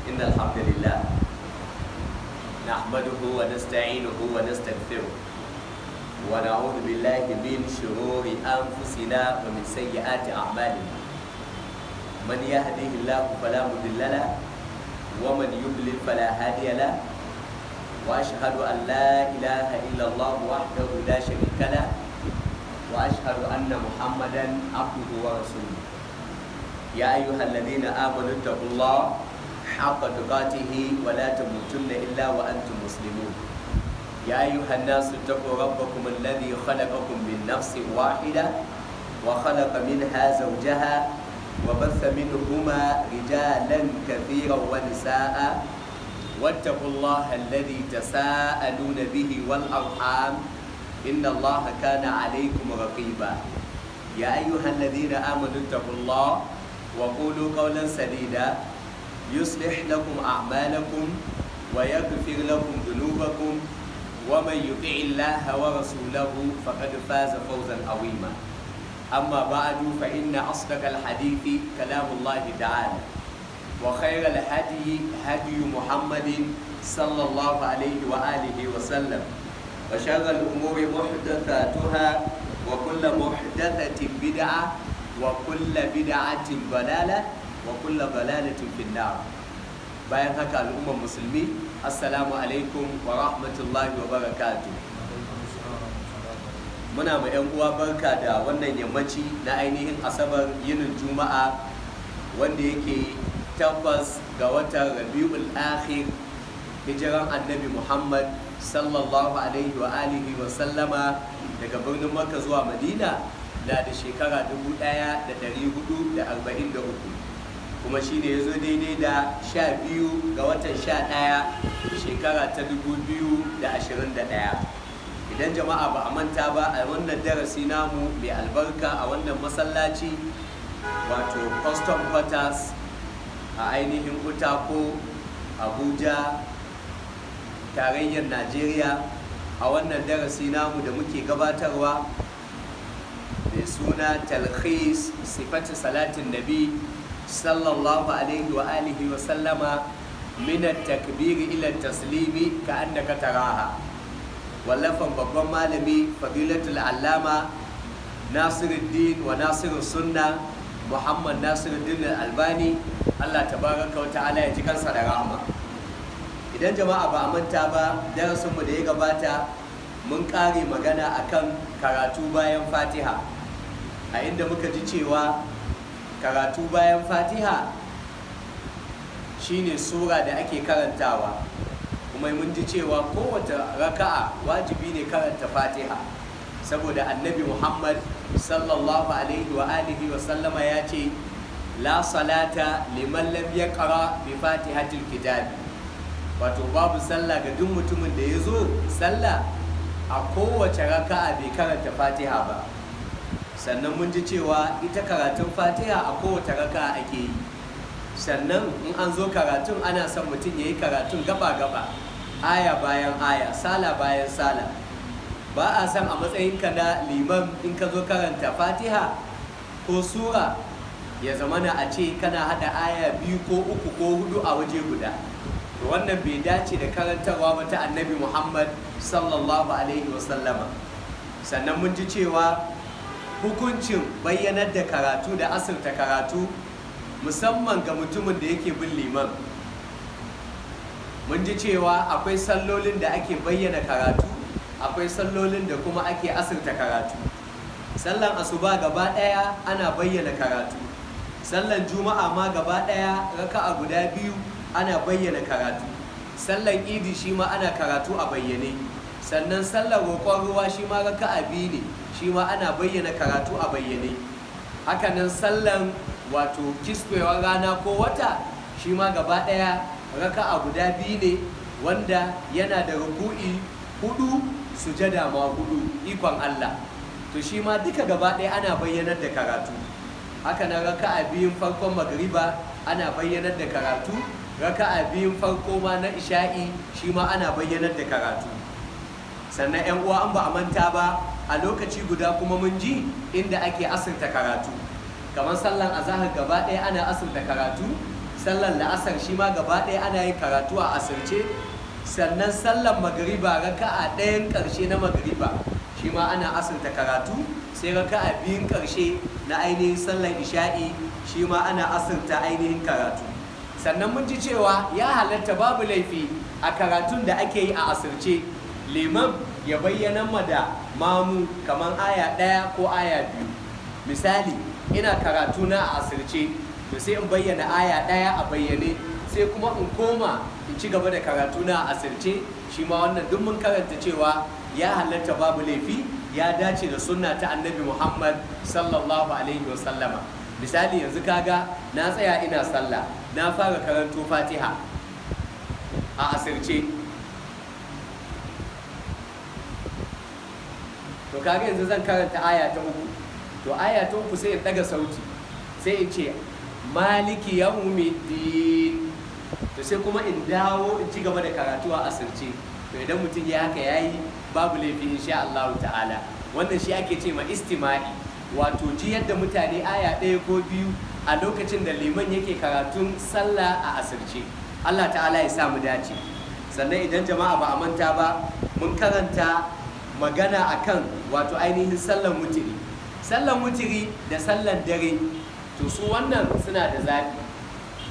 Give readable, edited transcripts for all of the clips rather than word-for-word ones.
إن الحمد لله نحمده ونستعينه ونستغفره ونعوذ بالله من شرور أنفسنا ومن سيئات أعمالنا من يهده الله فلا مضل له ومن يضلل فلا هادي له وأشهد أن لا إله إلا الله وحده لا شريك له وأشهد أن محمدا عبده ورسوله يا أيها الذين آمنوا اتقوا الله حق تقاته ولا تموتن إلا وأنتم مسلمون يا أيها الناس اتقوا ربكم الذي خلقكم من نفس واحدة وخلق منها زوجها وبث منهما رجالا كثيرا ونساء واتقوا الله الذي تساءلون به والأرحام إن الله كان عليكم رقيبا يا أيها الذين آمنوا اتقوا الله وقولوا قولا سديدا يصلح لكم أعمالكم ويغفر لكم ذنوبكم ومن يطع الله ورسوله فقد فاز فوزا عظيما أما بعد فإن أصدق الحديث كلام الله تعالى وخير الهدي هدي محمد صلى الله عليه وآله وسلم وشر الأمور محدثاتها وكل محدثة بدعة وكل بدعة ضلالة وكل ضلالة في النار. bayan haka al'ummar musulmi assalamu alaikum wa rahmatullahi wa barakatuh. Muna ma 'yan uwa barka da wannan yammaci na ainihin asabar yinin juma'a wanda yake 8 ga watan rabi'ul akhir hijiran annabi Muhammad sallallahu alaihi wa alihi wa sallama daga birnin Makka zuwa Madina na da shekara 1443 kuma shi ne ya zo daidai da 12 ga watan 11 shekara ta 2021. Idan jama'a ba a manta ba a wannan darasi namu mai albarka a wannan masallaci wato custom quarters a ainihin Utako Abuja tarayyar Najeriya, a wannan darasi namu da muke gabatarwa mai suna talkhis sifatus salatin nabi sallallahu alaihi wa alihi wa sallama min at-takbir ila at-taslimi ka annaka taraha, wallafan babban malami fadilatul allama Nasiruddin wa Nasirus Sunna Muhammad Nasiruddin Albani, Allah tabaraka wa ta'ala ya ji kansa da rahama. Idan jama'a ba a manta ba, darasinmu da ya gabata mun kare magana akan karatu bayan Fatiha, a inda muka ji cewa karatu bayan Fatiha shine sura da ake karantawa, kuma mun ji cewa kowace raka'a wajibi ne karanta Fatiha saboda annabi Muhammad sallallahu alaihi wa alihi wa sallama ya ce la salata liman lam yaqra bi fatihatil kitab, wato babu sallah ga duk mutumin da ya zo sallah a kowace raka'a bai karanta Fatiha ba. Sannan mun ji cewa ita karatun Fatiha a kowace raka'a ake yi, sannan in an zo karatun ana son mutum ya yi karatun gaba-gaba, aya bayan aya, sala bayan sala. Ba a son a matsayinka na liman in ka zo karanta Fatiha ko sura ya zamana a ce kana hada aya 2 ko 3 ko 4 a waje guda. To wannan bai dace da karantarwa ba ta annabi Muhammad sallallahu alaihi wasallama. Sannan mun ji cewa hukuncin bayyanar da karatu da asirta karatu musamman ga mutumin da yake bin liman. Mun ji cewa akwai sallolin da ake bayyana karatu, akwai sallolin da kuma ake asirta karatu. Sallan asuba gaba daya ana bayyana karatu, sallan juma'a ma gaba daya raka'a guda 2 ana bayyana karatu, sallan idi shi ma ana karatu a bayyane, sannan sallar roƙon ruwa shi ma raka'a 2 ne, shi ma ana bayyana karatu a bayyane. Hakanan sallan wato kiskwewar rana ko wata shi ma gaba ɗaya raka'a guda 2 ne, wanda yana da ruku'i 4 sujada ma 4 ikon Allah. To shi ma duka gaba ɗaya ana bayyanar da karatu. Haka na raka'a biyun farkon magriba ana bayyanar da karatu, raka'a biyun farko ma na isha'i shi ma ana bayyanar da karatu. Sannan 'yan uwa an ba a manta ba, a lokaci guda kuma mun ji inda ake asirta karatu, kamar sallan azahar gaba ɗaya ana asirta karatu, sallan la'asar shi ma gaba ɗaya ana yin karatu a asirce, sannan sallan magriba raka'a ɗayan ƙarshe na magriba shi ma ana asirta karatu, sai raka'a biyun ƙarshe na ainihin sallan isha'i shi ma ana asirta ainihin karatu. Sannan mun ji cewa ya halatta babu laifi a karatun da ake yi a asirce, liman ya bayyana ma da mamu kamar aya 1 ko aya 2. Misali, ina karatu na a asirce, to sai in bayyana aya 1 a bayyane, sai kuma in koma in ci gaba da karatu na a asirce. Shi ma wannan duk mun karanta cewa ya halatta babu laifi, ya dace da sunna ta annabi Muhammad sallallahu alaihi wasallama. Misali, yanzu kaga na tsaya ina sallah, na fara karanto Fatiha a asirce, to kaga yanzu zan karanta aya ta 3, to aya ta 3 sai in daga sauti, sai in ce maliki yawmiddin, to sai kuma in dawo in ci gaba da karatu a asirce. To idan mutum ya haka yayi babu laifi insha Allah ta'ala. Wannan shi ake ce ma istima'i, wato ji yadda mutane aya 1 ko 2 a lokacin da liman yake karatun sallah a asirce. Allah ta'ala ya sa mu dace. Sannan idan jama'a ba a manta ba, mun karanta magana akan wato ainihin sallan wutiri. Sallan wutiri da sallan dare, to su wannan suna da zaɓi.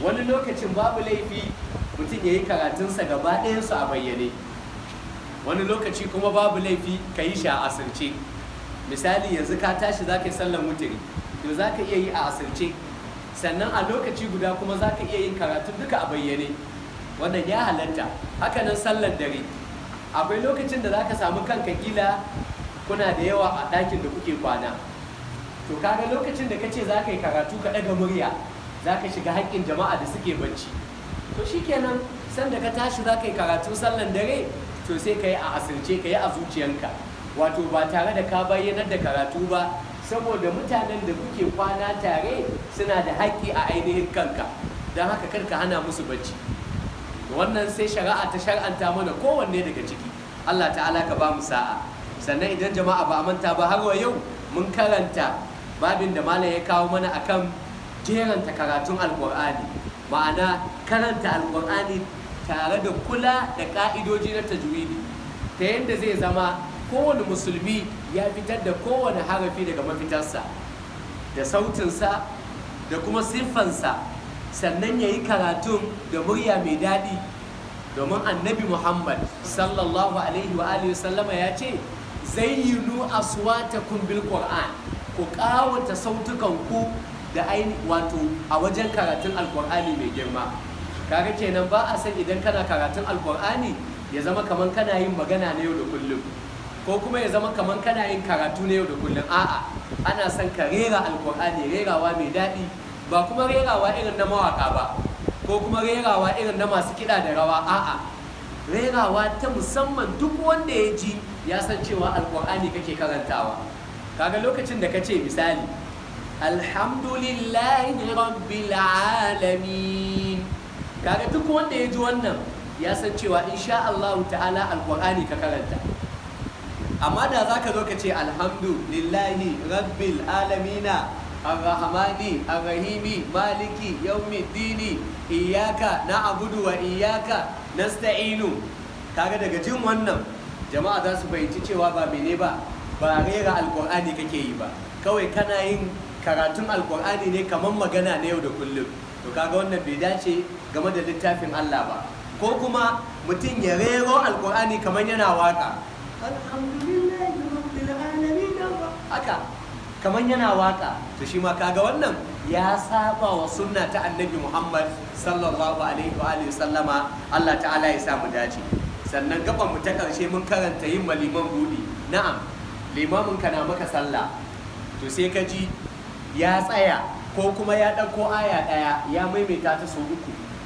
Wani lokacin babu laifi mutum ya yi karatunsa gaba ɗayansu a bayyane, wani lokaci kuma babu laifi ka yi shi a asirce. Misali, yanzu ka tashi za ka yi sallan wutiri, to za ka iya yi a asirce, sannan a lokaci guda kuma za ka iya yin karatun duka a bayyane, wannan ya halatta. Hakanan sallan dare, akwai lokacin da za ka samu kanka kila kuna da yawa a ɗakin da kuke kwana, to kaga lokacin da ka ce za ka yi karatu ka ɗaga murya, za ka shiga haƙƙin jama'a da suke bacci, to shikenan sanda ka tashi za ka yi karatu sallan dare, to sai ka yi a asirce, ka yi a zuciyanka, wato ba tare da ka bayyanar da karatu ba, saboda mutanen da kuke kwana tare suna da haƙƙi a ainihin kanka, don haka kar ka hana musu bacci. Wannan sai shari'a ta shar'anta mana kowanne daga ciki. Allah ta'ala ka ba mu sa'a. Sannan idan jama'a ba a manta ba, har wa yau mun karanta babin da malam ya kawo mana akan jeranta karatun alƙur'ani, ma'ana karanta alƙur'ani tare da kula da ƙa'idoji na tajwidi, ta yadda zai zama kowane musulmi ya fitar da kowane harafi daga mafitarsa da sautinsa da kuma siffansa, sannan ya yi karatun da murya mai daɗi, domin annabi Muhammad sallallahu alaihi wa sallama ya ce zayyinu aswatakum bil qur'an, ku ƙawata sautukanku da wato a wajen karatun alƙur'ani mai girma. Kaga kenan ba a san idan kana karatun alƙur'ani ya zama kaman kana yin magana na yau da kullum, ko kuma ya zama kaman kana yin karatu na yau da kullum. A'a, ana son ka rera alƙur'ani rerawa mai daɗi, ba kuma rerawa irin na mawaƙa ba, ko kuma rerawa irin na masu kiɗa da rawa. A'a, rerawa ta musamman, duk wanda ya ji ya san cewa alƙur'ani kake karantawa. Kaga lokacin da ka ce misali alhamdulillahi rabbil alamin, kaga duk wanda ya ji wannan ya san cewa insha Allah ta'ala alƙur'ani ka karanta. Amma da za ka zo ka ce alhamdulillahi rabbil alamina arrahmani arrahimi maliki yawmiddini iyyaka na'budu wa iyyaka nasta'inu, kaga daga jin wannan jama'a za su fahimci cewa ba mene ba rera alƙur'ani kake yi ba, kawai kana yin karatun alƙur'ani ne kamar magana na yau da kullum. To kaga wannan bai dace game da littafin Allah ba. Ko kuma mutum ya rero alƙur'ani kamar yana waka, alhamdulillahi rabbil alamin, haka kamar yana waka, to shi ma kaga wannan ya saba wa sunna ta annabi Muhammad sallallahu alaihi wa sallama. Allah ta'ala ya samu dace. Sannan gaban mu ta karshe mun karanta yin maliman budi. Na'am, limamin ka na maka sallah, to sai ka ji ya tsaya ko kuma ya ɗauko aya ɗaya ya maimaita ta sau 3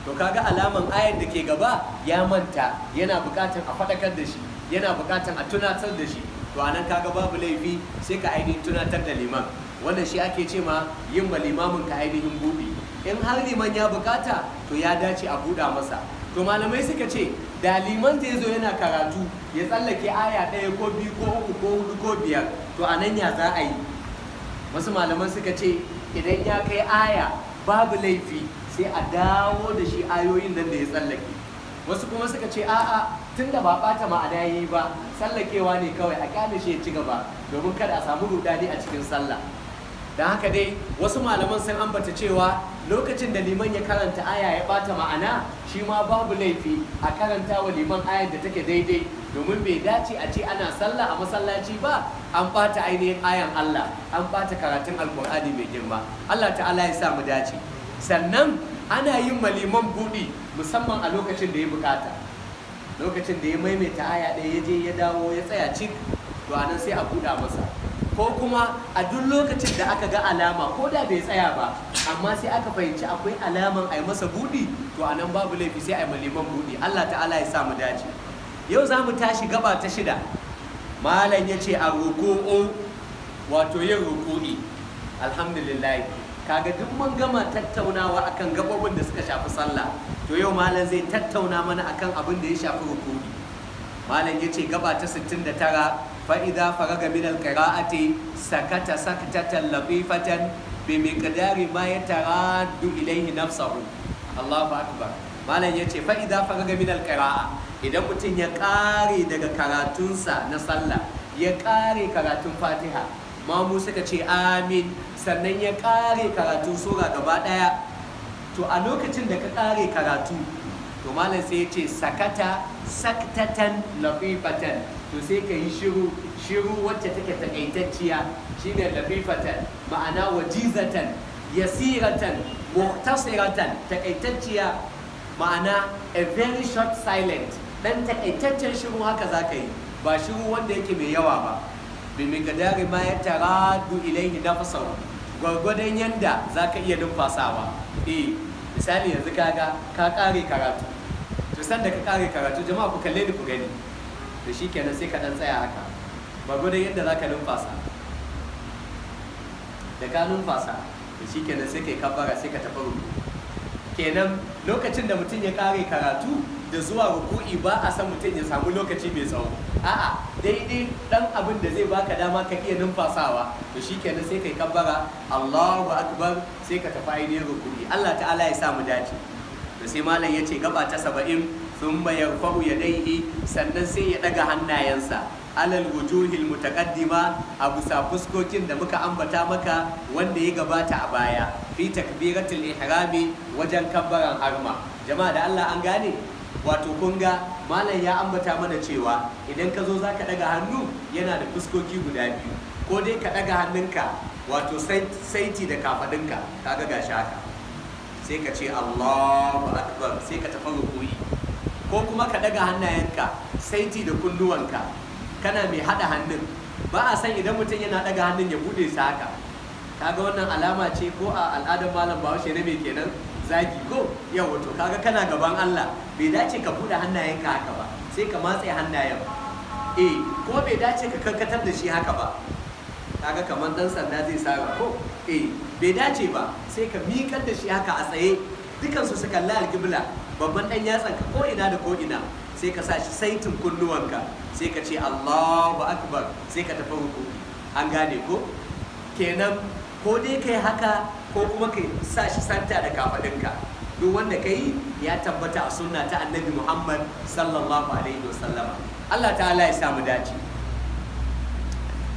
to kaga alaman ayar da ke gaba ya manta, yana buƙatar a faɗakar da shi, yana buƙatar a tunatar da shi, to anan kaga babu laifi sai ka ainihin tunatar da liman. Wannan shi ake ce ma yin ma limamin ka ainihin buɗi. In har liman ya buƙata to ya dace a buɗa masa. To malamai suka ce da liman zai zo yana karatu ya tsallake aya 1 ko 2 ko 3 ko 4 ko 5, to anan ya za a yi? Wasu malaman suka ce idan ya kai aya babu laifi sai a dawo da shi ayoyin nan da ya tsallake. Wasu kuma suka ce a'a, tunda ba ɓata ma'ana yayi ba, tsallakewa ne kawai, a kyale shi ya ci gaba domin kada a samu rudani a cikin sallah. Don haka dai wasu malaman sun ambata cewa lokacin da liman ya karanta aya ya ɓata ma'ana, shi ma babu laifi a karanta wa liman ayar da take daidai, domin bai dace a ce ana sallah a masallaci ba an ɓata ainihin ayan Allah, an ɓata karatun alkur'ani mai girma. Allah ta'ala ya sa mu dace. Sannan ana yin maliman buɗi musamman a lokacin da ya bukata, lokacin da ya maimaita aya ɗaya ya je ya dawo ya tsaya cik, to anan sai a buɗa masa. Ko kuma a duk lokacin da aka ga alama ko da bai tsaya ba amma sai aka fahimci akwai alaman a yi masa buɗi, to anan babu laifi sai a yi maliman buɗi. Allah ta'ala ya sa mu dace. Yau za mu tashi gaba ta 6. Malam ya ce a ruku'u, wato yin ruku'i. Alhamdulillah, kaga duk mun gama tattaunawa akan gabobin da suka shafi sallah, to yau malam zai tattauna mana akan abin da ya shafi ruku'i. Malam ya ce gaba ta 69, فإذا فرغ من القراءة سكت سكتة لطيفة بمقدار ما يتراد إليه نفسه. الله أكبر. malam yace fa idza faraga min alqira'a, idan mutum ya kare daga karatunsa na sallah, ya kare karatun Fatiha, mamu suka ce amin, sannan ya kare karatun sura gaba daya, to a lokacin da ka kare karatu, to malam sai yace sakata saktatan lafifatan, to sai ka yi shiru wacce take takaitacciya, shine lafifatan, ma'ana wajizatan, yasiratan, muhtasiratan, takaitacciya, ma'ana a very short silent, dan takaitaccen shiru haka za ka yi, ba shiru wanda yake mai yawa ba. bi miqdari ma yataradu ilayhi nafsahu, gwargwadon yanda za ka iya numfasawa. Misali yanzu kaga ka kare karatu, to sanda ka kare karatu, jama'a ku kalle ni ku gani, to shikenan sai ka dan tsaya haka, gwargwadon yanda za ka numfasa, da ka numfasa, to shikenan sai ka yi kabbara, sai ka tafi ruku. Kenan lokacin da mutum ya kare karatu da zuwa ruku'i ba a san mutum ya samu lokaci mai tsawo, a'a daidai dan abin da zai baka dama ka iya numfasawa, to shikenan sai kai kabbara Allahu akbar, sai ka tafi ainihin ruku'i. Allah ta'ala ya sa mu dace. To sai malam yace gaba ta 70, thumma yarfa'u yadayhi, sannan sai ya daga hannayensa alal wujuhil mutaqaddima, a bisa fuskokin da muka ambata maka wanda ya gabata a baya, fi takbiratul ihrami, wajen kabbaran harma. Jama'a da Allah an gane, wato kun ga malam ya ambata mana cewa idan ka zo zaka daga hannu yana da fuskoki guda biyu, ko dai ka daga hannunka wato saiti da kafadinka, kaga gashi haka, sai ka ce Allahu akbar, sai ka tafi ruku'i, ko kuma ka daga hannayenka saiti da kunnuwanka, kana mai hada hannun. Ba a san idan mutum yana daga hannun ya bude sa haka, kaga wannan alama ce ko a al'adar malam Bahaushe ne mai kenan, zagi ko yawa. To kaga kana gaban Allah, bai dace ka bude hannayenka haka ba, sai ka matse hannayen. Kuma bai dace ka karkatar da shi haka ba, kaga kamar dan sanda zai sara ko bai dace ba, sai ka miƙar da shi haka a tsaye, dukansu su kalli alƙibla, babban dan yatsanka ko ina da ko ina, sai ka sa shi saitin kunnuwanka, sai ka ce Allahu akbar, sai ka tafi ruku. An gane ko? Kenan ko dai kai haka, ko kuma kai sa shi santa da kafadinka, duk wanda kai ya tabbata a sunna ta annabi Muhammad sallallahu alaihi wasallama. Allah ta'ala ya samu dace.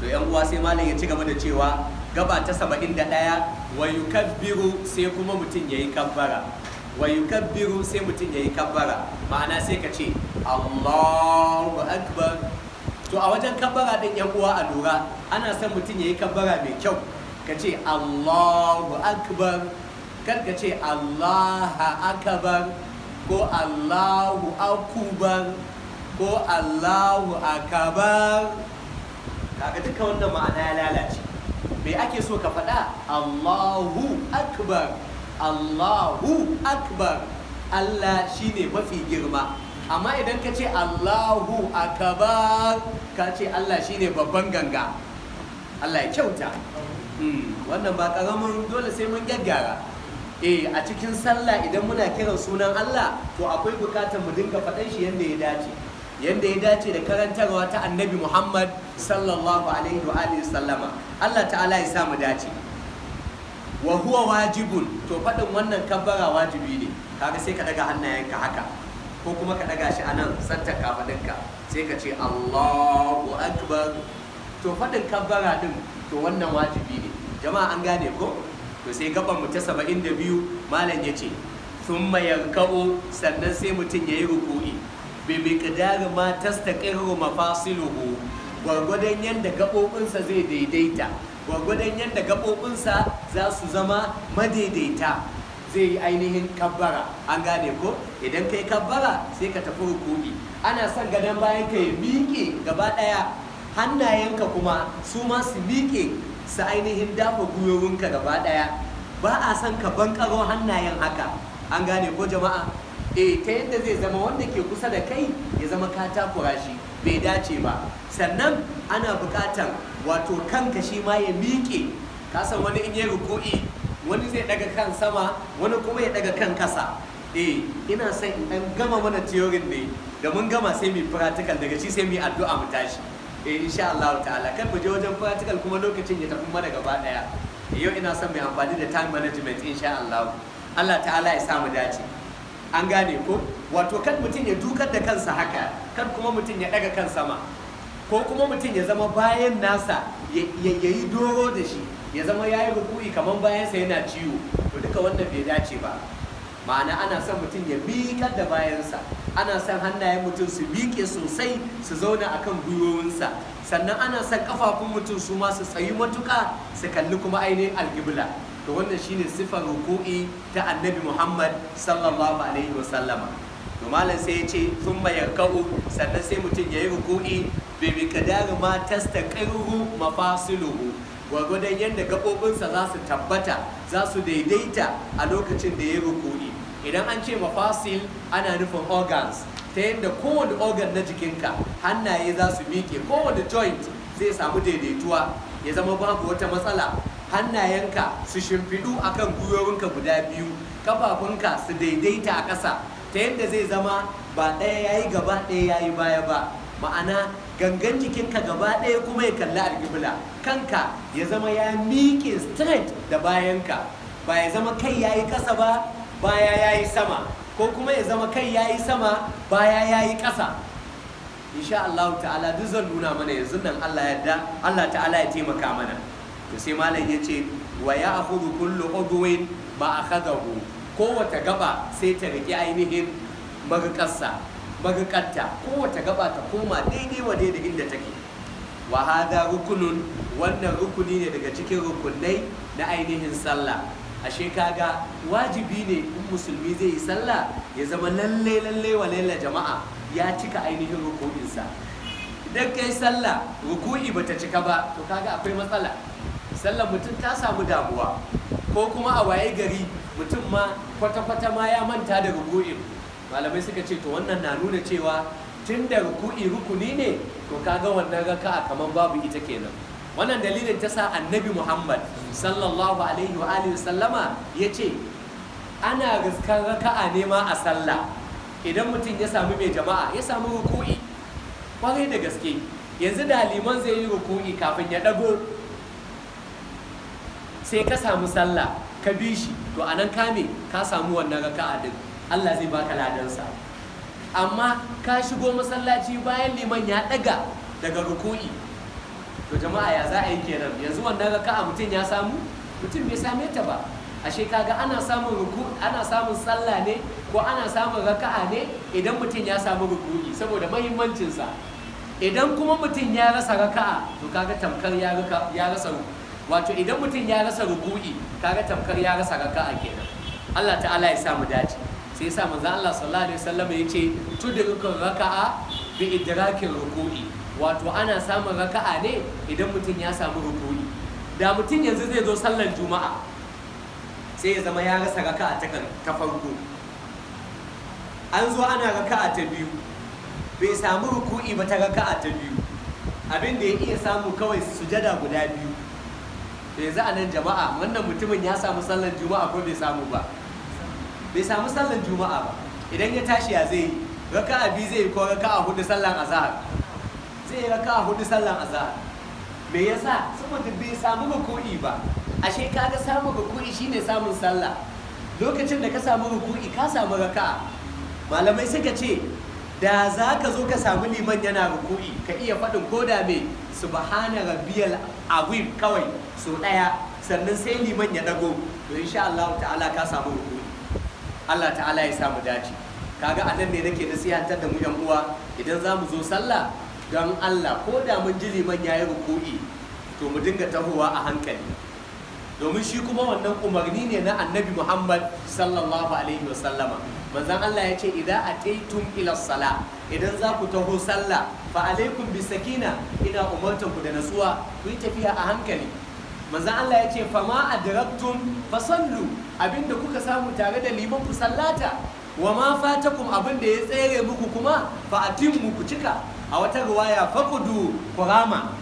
To yan uwa, sai malam ya ci gaba da cewa gaba ta 71, wa yukabbiru, sai kuma mutum yayi kabbara. Wa yukabbiru, sai mutum yayi kabbara, ma'ana sai ka ce Allahu akbar. To a wajen kabbara din yan uwa a lura, ana son mutum yayi kabbara mai kyau, ka ce Allahu akbar, kar ka ce Allahu akbar ko Allahu akbar ko Allahu akbar, kaga duka wannan ma'ana ya lalace. Me ake so ka faɗa? Allahu akbar, Allahu akbar. Allah shine mafi girma. Amma idan ka ce Allahu akbar ka ce Allah shine babban ganga. Allah ya kyauta. Wannan ba karamin dole sai mun gyaggyara. A cikin sallah idan muna kiran sunan Allah to akwai bukatar mu dinga faɗan shi yanda ya dace da karantarwa ta annabi Muhammad sallallahu alaihi wa alihi sallama. Allah ta'ala ya sa mu dace. Wa huwa wajibun, to faɗin wannan kabbara wajibi ne. Kaga sai ka daga hannayenka haka ko kuma ka daga shi anan santar kafadinka sai ka ce Allahu akbar. To faɗin kabbara din to wannan wajibi ne. Jama'a an gane ko? To sai gaban mu ta 72 malam yace thumma yarka'u, sannan sai mutum yayi ruku'i bi miqdar ma tastaqirru mafasiluhu, gwargwadon yanda gabobinsa zai daidaita, gwargwadon yanda gabobinsa za su zama madaidaita zai yi ainihin kabbara. An gane ko? Idan kai kabbara sai ka tafi ruku'i. Ana son gadon bayan ka ya miƙe gaba ɗaya, hannayenka kuma su ma su miƙe su ainihin dafa gwiwowinka gaba ɗaya. Ba a son ka bankaro hannayen haka. An gane ko jama'a? Ta yadda zai zama wanda ke kusa da kai ya zama ka takura shi, bai dace ba. Sannan ana buƙatar wato kanka shi ma ya miƙe. Ka san wani in yi ruku'i wani zai daga kan sama, wani kuma ya daga kan kasa. Ina son in dan gama mana theorin ne, da mun gama sai mu practical, daga shi sai mu addu'a mu tashi. Insha Allah ta'ala kan mu je wajen practical kuma lokacin ya tafi mana gaba daya. Yau ina son mai amfani da time management insha Allah. Allah ta'ala ya sa mu dace. An gane ko? Wato kan mutum ya dukar da kansa haka, kan kuma mutum ya daga kan sama, ko kuma mutum ya zama bayan nasa ya yi doro da shi, ya zama ya yi ruku'i kamar bayansa yana ciwo. To duka wannan bai dace ba. Ma'ana ana son mutum ya miƙar da bayansa, ana son hannayen mutum su miƙe sosai su zauna akan gwiwowinsa, sannan ana son kafafun mutum su ma su tsayi matuƙa su kalli kuma ainihin alƙibla. To wannan shine sifar ruku'i ta annabi Muhammad sallallahu alaihi wasallama. To malam sai ya ce thumma yarka'u, sannan sai mutum ya yi ruku'i bi miqdari ma tastaqirru mafasiluhu, gwargwadon yadda gaɓoɓinsa za su tabbata, za su daidaita a lokacin da ya yi ruku'i. Idan an ce mafasil ana nufin organs, ta yadda kowane organ na jikinka hannaye za su miƙe, kowane joint zai samu daidaituwa, ya zama babu wata matsala. Hannayenka su shimfiɗu akan gwiwowinka guda biyu, kafafunka su daidaita a ƙasa, ta yadda zai zama ba ɗaya yayi gaba ɗaya yayi baya ba. Ma'ana gangan jikinka gaba ɗaya kuma ya kalli alƙibla, kanka ya zama ya miƙe straight da bayanka, ba ya zama kai yayi ƙasa ba baya yayi sama, ko kuma ya zama kai yayi sama baya yayi ƙasa. Insha Allah ta'ala duk zan nuna mana yanzu nan, Allah yadda, Allah ta'ala ya taimaka mana. To sai malam ya ce wa ya'khudhu kullu udwin ma akhadahu, kowace gaba sai ta riƙe ainihin maruƙarsa, maruƙarta, kowace gaba ta koma daidai wa daidai inda take. Wa hada rukunun, wannan rukuni ne daga cikin rukunai na ainihin sallah. Ashe kaga wajibi ne in musulmi zai yi sallah ya zama lalle wa lalle jama'a ya cika ainihin rukuninsa. Idan kai sallah ruku'i bata cika ba to kaga akwai matsala. Sallar mutum ta samu damuwa, ko kuma a waye gari mutum ma kwata-kwata ma ya manta da ruku'in. Malamai suka ce to wannan na nuna cewa tun da ruku'i rukuni ne to kaga wannan raka'a kaman babu ita kenan. Wannan dalilin ta sa annabi Muhammad sallallahu alaihi wa alihi sallama ya ce ana riskar raka'a ne ma a sallah idan mutum ya samu mai jama'a, ya samu ruku'i kwarai da gaske. Yanzu da liman zai yi ruku'i kafin ya dago, sai ka samu sallah ka bi shi, to anan kame ka samu wannan raka'a din, Allah zai baka ladansa. Amma ka shigo masallaci bayan liman ya daga daga ruku'i, to jama'a ya za a yi kenan? Yanzu wannan raka'a mutum ya samu? Mutum bai same ta ba. Ashe kaga ana samun ana samun sallah ne ko ana samun raka'a ne idan mutum ya samu ruku'i, saboda muhimmancinsa. Idan kuma mutum ya rasa raka'a to kaga tamkar ya rasa, wato idan mutum ya rasa ruku'i kaga tamkar ya rasa raka'a kenan. Allah ta'ala ya samu dace. Sai yasa manzo Allah sallallahu alaihi wasallam yace tudrikul raka'a bi idrakil ruku'i, wato ana samun raka'a ne idan mutum ya samu ruku'i. Da mutum yanzu zai zo sallar juma'a sai ya zama ya rasa raka'a ta farko, an zo ana raka'a ta biyu bai samu ruku'i ba ta raka'a ta biyu, abin da ya iya samu kawai sujada guda biyu. Da yanzu a nan jama'a wannan mutumin ya samu sallar juma'a ko bai samu ba? Bai samu sallar juma'a ba. Idan ya tashi ya zai yi raka'a biyu zai yi ko raka'a hudu sallar azhar? Zai yi raka'a hudu sallar azhar. Me yasa? Saboda bai samu ruku'i ba. Ashe kaga samun ruku'i shine samun sallah. Lokacin da ka samu ruku'i ka samu raka'a. Malamai suka ce da za ka zo ka samu liman yana ruku'i ka iya faɗin koda me subhana rabbiyal azim kawai so ɗaya, sannan sai liman ya dago, to insha Allah ta'ala ka samu ruku'i. Allah ta'ala ya samu dace. Kaga anan ne nake nasihantar da mu yan uwa, idan za mu zo sallah don Allah ko da mun ji liman yayi ruku'i to mu dinga tahowa a hankali, domin shi kuma wannan umarni ne na annabi Muhammad sallallahu alaihi wasallama. Manzon Allah ya ce idan ataitum ila sala, idan za ku taho sallah fa alaikum bisakina, ina umartan ku da natsuwa, ku yi tafiya a hankali. Manzon Allah ya ce fama adraktum fasallu, abinda kuka samu tare da liman ku sallata, wa ma fatakum, abinda ya tsere muku kuma fa atimmu ku cika. A wata riwaya faqudu kurama.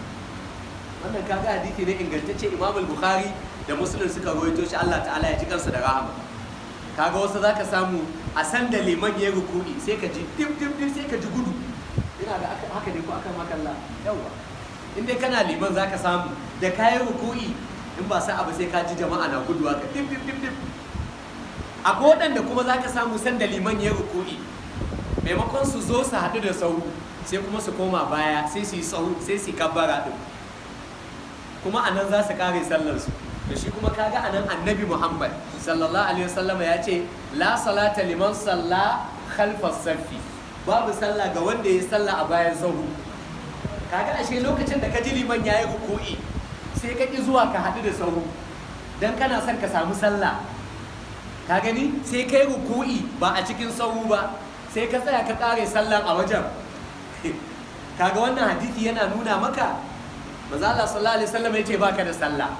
Wannan kaga hadisi ne ingantacce, Imam al-Bukhari da Muslim suka rawaito shi, Allah ta'ala ya ji kansa da rahama. Kaga wasu zaka samu a san da liman ya ruku'i sai ka ji dip sai ka ji gudu. Ina da haka ne ko akan makalla yawa. In dai kana liman zaka samu da kayan ruku'i in ba sa abu sai ka ji jama'a na gudu haka dip. Akwai waɗanda kuma zaka samu san da liman ya ruku'i maimakon su zo su haɗu da sahu sai kuma su koma baya sai su yi sahu sai su kabbara din, kuma anan za su kare sallar su. Da shi kuma kaga anan annabi Muhammad sallallahu alaihi wasallam ya ce la salata liman salla khalfa safi, babu sallah ga wanda ya salla a bayan sahu. Kaga ashe lokacin da ka ji liman yayi ruku'i sai ka ki zuwa ka haɗu da sahu dan kana son ka samu sallah, ka gani sai kai ruku'i ba a cikin sahu ba, sai ka tsaya ka kare sallan a wajen. Kaga wannan hadisi yana nuna maka manzo Allah sallallahu alaihi wasallam yace baka da sallah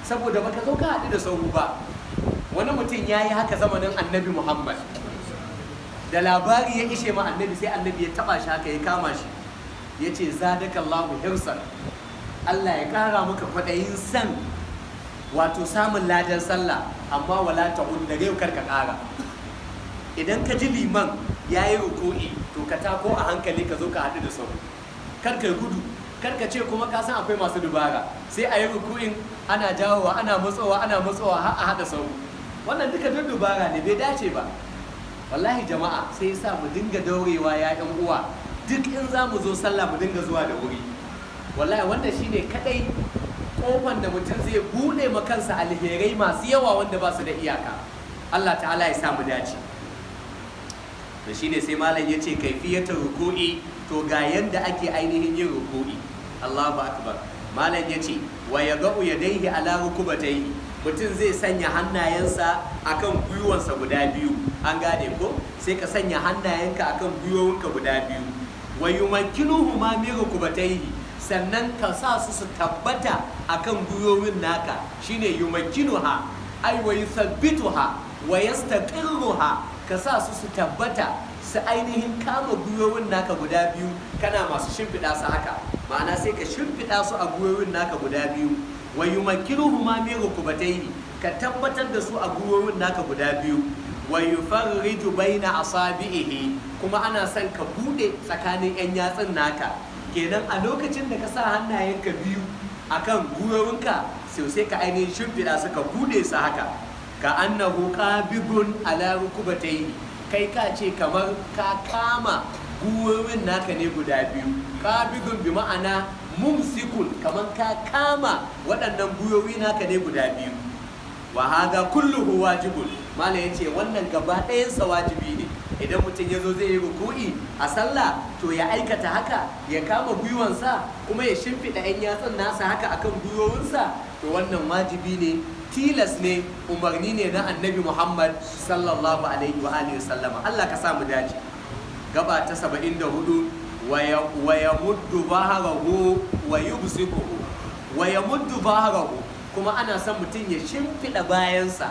saboda baka zo ka haɗu da sahu ba. Wani mutum yayi haka zamanin annabi Muhammad, da labari ya ishe ma annabi sai annabi ya taba shi haka ya kama shi yace zadakallahu hirsan, Allah ya kara maka kwaɗayin san wato samun ladan sallah, amma wala ta'ud da yau karka kara. Idan ka ji liman yayi ruku'i to ka tako a hankali ka zo ka haɗu da sahu, kar ka gudu, kar ka ce kuma ka san akwai masu dubara sai a yi ruku'in ana jawowa ana matsowa har a haɗa sahu. Wannan duka duk dubara ne, bai dace ba. Wallahi jama'a sai yasa mu dinga daurewa ya ɗan uwa, duk in za mu zo sallah mu dinga zuwa da wuri. Wallahi wanda shine kadai kofan da mutum zai bude ma kansa alherai masu yawa wanda ba su da iyaka. Allah ta'ala ya sa mu dace. Da shine sai malam yace kaifiyatul ruku'i, to ga yanda ake ainihin yin ruku'i. Allahu akbar. Malam yace wa yadau yadayhi ala rukubatayhi, mutum zai sanya hannayensa akan gwiwansa guda biyu. An gane ko? Sai ka sanya hannayenka akan gwiwowinka guda biyu. Wa yumakkinuhu ma min rukubatayhi, sannan ka sa su tabbata akan gwiwowin naka, shine yumakkinuha ay wa yuthabbituha wa yastaqirruha, ka sa su tabbata su ainihin kama gwiwowin naka guda biyu, kana masu shimfiɗa su haka, ma'ana sai ka shimfiɗa su a gwiwowin naka guda biyu. Wa yumakkinuhu ma min rukubatayhi, ka tabbatar da su a gwiwowin naka guda biyu. Wa yufarriju baina asabihi, kuma ana son ka bude tsakanin yan yatsun naka. Kenan a lokacin da ka sa hannayenka biyu akan gwiwowinka sai ka ainihin shimfiɗa su ka bude su haka, ka annahu qabidun ala rukubatayhi, kai ka ce kamar ka kama gwiwowin naka ne guda biyu. Qabidun bi ma'ana mumsikun, kamar ka kama waɗannan gwiwowi naka ne guda biyu. Wa hada kulluhu wajibun, mala yace wannan gaba ɗayansa wajibi ne. Idan mutum ya zo zai yi ruku'i a sallah to ya aikata haka, ya kama gwiwansa kuma ya shimfiɗa 'yan yatsun nasa haka akan gwiwowinsa, to wannan wajibi ne, tilas ne, umarni ne na annabi Muhammad sallallahu alaihi wa alihi sallama. Allah ka samu dace. Gaba ta 74, wa yamuddu baharahu wa yubsiquhu, wa yamuddu baharahu, kuma ana son mutum ya shimfiɗa bayansa,